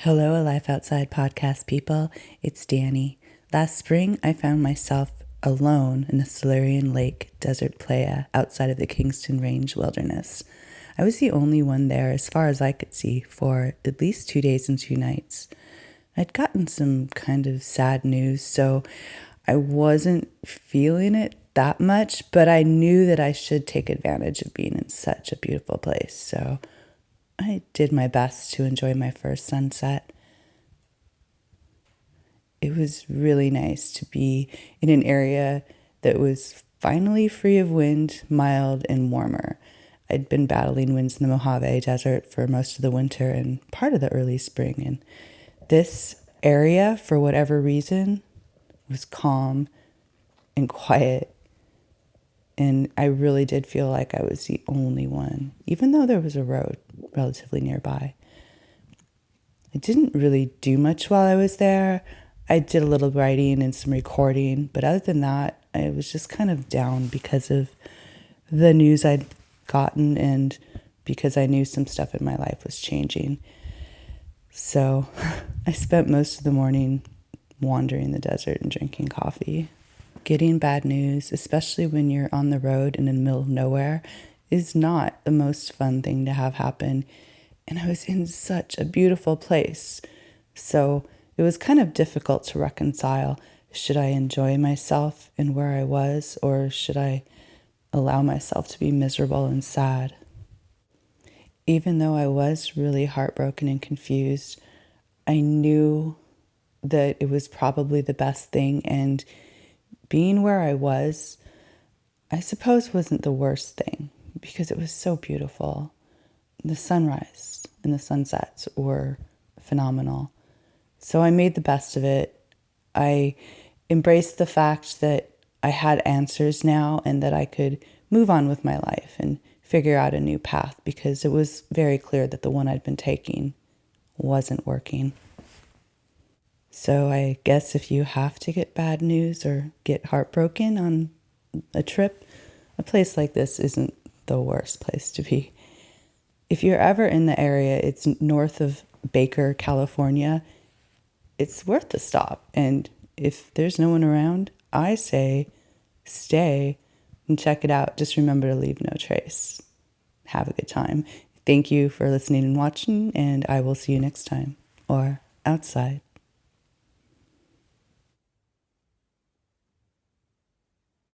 Hello, A Life Outside podcast people. It's Dani. Last spring, I found myself alone in the Silurian Lake desert playa outside of the Kingston Range wilderness. I was the only one there, as far as I could see, for at least 2 days and 2 nights. I'd gotten some kind of sad news, so I wasn't feeling it that much, but I knew that I should take advantage of being in such a beautiful place, so I did my best to enjoy my first sunset. It was really nice to be in an area that was finally free of wind, mild, and warmer. I'd been battling winds in the Mojave Desert for most of the winter and part of the early spring, and this area, for whatever reason, was calm and quiet, and I really did feel like I was the only one, even though there was a road relatively nearby. I didn't really do much while I was there. I did a little writing and some recording, but other than that, I was just kind of down because of the news I'd gotten and because I knew some stuff in my life was changing. So I spent most of the morning wandering the desert and drinking coffee. Getting bad news, especially when you're on the road and in the middle of nowhere, is not the most fun thing to have happen. And I was in such a beautiful place. So it was kind of difficult to reconcile. Should I enjoy myself and where I was, or should I allow myself to be miserable and sad? Even though I was really heartbroken and confused, I knew that it was probably the best thing, and being where I was, I suppose, wasn't the worst thing because it was so beautiful. The sunrise and the sunsets were phenomenal. So I made the best of it. I embraced the fact that I had answers now and that I could move on with my life and figure out a new path because it was very clear that the one I'd been taking wasn't working. So I guess if you have to get bad news or get heartbroken on a trip, a place like this isn't the worst place to be. If you're ever in the area, it's north of Baker, California. It's worth the stop. And if there's no one around, I say stay and check it out. Just remember to leave no trace. Have a good time. Thank you for listening and watching, and I will see you next time, or outside.